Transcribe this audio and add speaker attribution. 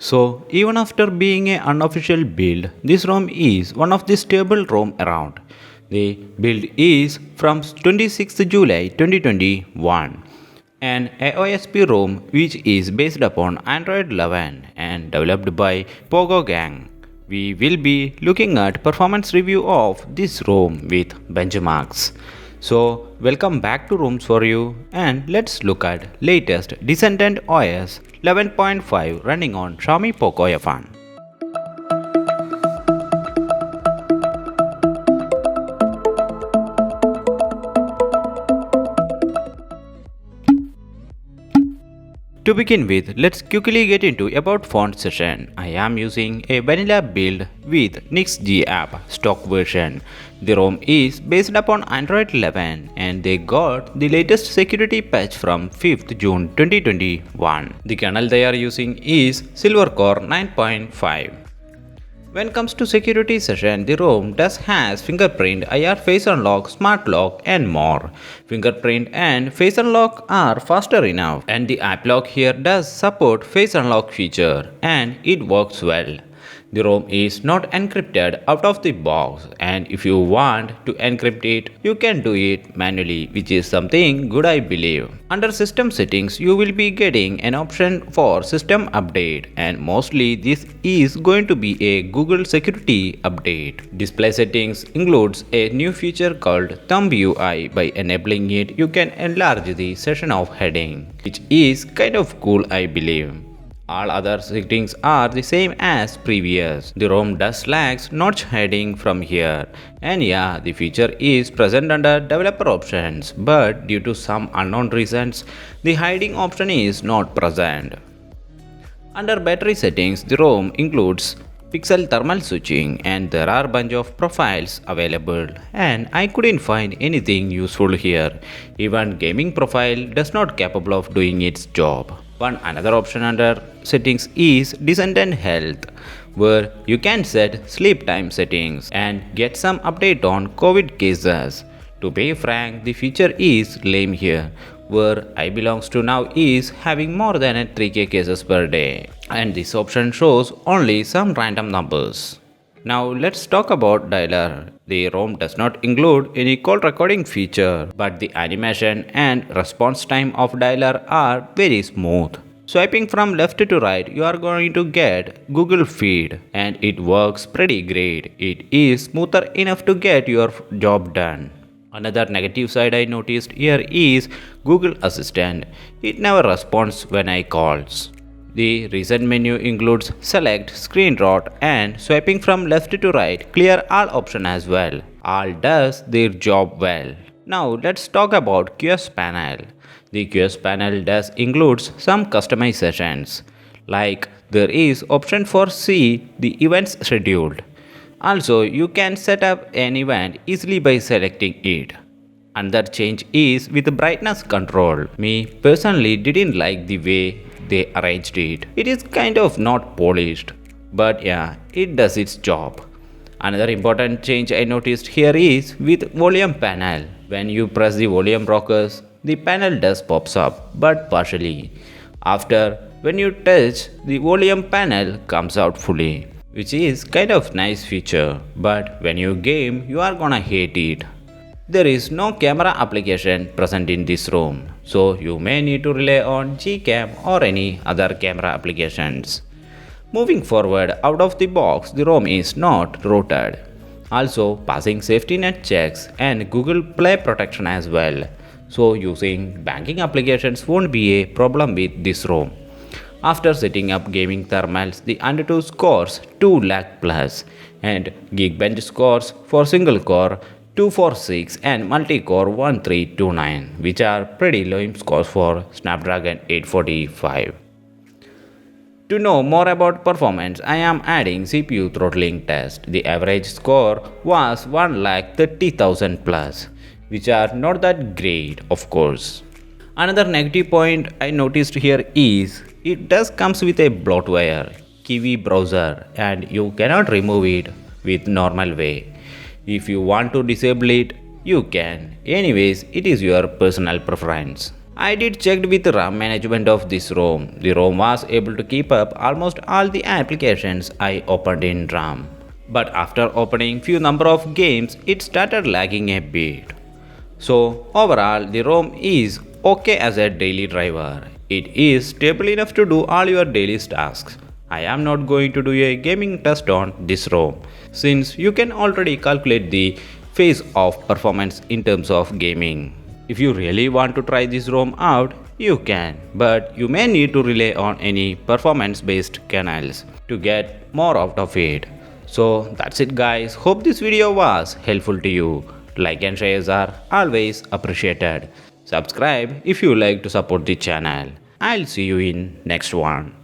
Speaker 1: So even after being an unofficial build, this ROM is one of the stable ROM around. The build is from 26th July 2021, an AOSP ROM which is based upon Android 11 and developed by POCO gang. We will be looking at performance review of this ROM with benchmarks. So welcome back to ROMs for you, and let's look at latest Descendant OS 11.5 running on Xiaomi POCOF1. To begin with, let's quickly get into about font session. I am using a vanilla build with NixG app stock version. The ROM is based upon Android 11 and they got the latest security patch from 5th June 2021. The kernel they are using is Silver Core 9.5. When it comes to security session, the ROM does has fingerprint, IR face unlock, smart lock and more. Fingerprint and face unlock are faster enough, and the app lock here does support face unlock feature and it works well. The ROM is not encrypted out of the box, and if you want to encrypt it, you can do it manually, which is something good I believe. Under system settings, you will be getting an option for system update, and mostly this is going to be a Google security update. Display settings includes a new feature called Thumb UI. By enabling it, you can enlarge the session of heading, which is kind of cool I believe. All other settings are the same as previous. The ROM does lacks notch heading from here, and yeah, the feature is present under developer options, but due to some unknown reasons, the hiding option is not present. Under battery settings, the ROM includes pixel thermal switching and there are bunch of profiles available, and I couldn't find anything useful here. Even gaming profile does not capable of doing its job. One another option under settings is Descendant Health, where you can set sleep time settings and get some update on COVID cases. To be frank, the feature is lame here. Where I belongs to now is having more than 3k cases per day, and this option shows only some random numbers. Now let's talk about dialer. The ROM does not include any call recording feature, but the animation and response time of dialer are very smooth. Swiping from left to right, you are going to get Google feed, and it works pretty great. It is smoother enough to get your job done. Another negative side I noticed here is Google Assistant. It never responds when I calls. The recent menu includes select, screen rot and swiping from left to right, clear all option as well. All does their job well. Now let's talk about QoS panel. The QoS panel does includes some customizations, like there is option for see the events scheduled. Also, you can set up an event easily by selecting it. Another change is with the brightness control. Me personally didn't like the way they arranged it. It is kind of not polished, but yeah, it does its job. Another important change I noticed here is with volume panel. When you press the volume rockers, the panel does pops up, but partially. After, when you touch, the volume panel comes out fully, which is kind of nice feature, but when you game, you are gonna hate it. There is no camera application present in this ROM, so you may need to rely on Gcam or any other camera applications. Moving forward, out of the box, the ROM is not rooted. Also passing safety net checks and Google Play protection as well, so using banking applications won't be a problem with this ROM. After setting up gaming thermals, the AnTuTu scores 2 lakh plus, and Geekbench scores for single core 246 and multi-core 1329, which are pretty low scores for Snapdragon 845. To know more about performance, I am adding CPU throttling test. The average score was 1,30,000 plus, which are not that great of course. Another negative point I noticed here is it does comes with a bloatware, Kiwi browser, and you cannot remove it with normal way. If you want to disable it, you can. Anyways, it is your personal preference. I did checked with RAM management of this ROM. The ROM was able to keep up almost all the applications I opened in RAM. But after opening few number of games, it started lagging a bit. So overall, the ROM is okay as a daily driver. It is stable enough to do all your daily tasks. I am not going to do a gaming test on this ROM since you can already calculate the phase of performance in terms of gaming. If you really want to try this ROM out, you can, but you may need to rely on any performance based canals to get more out of it. So that's it guys, hope this video was helpful to you. Like and shares are always appreciated. Subscribe if you like to support the channel. I'll see you in next one.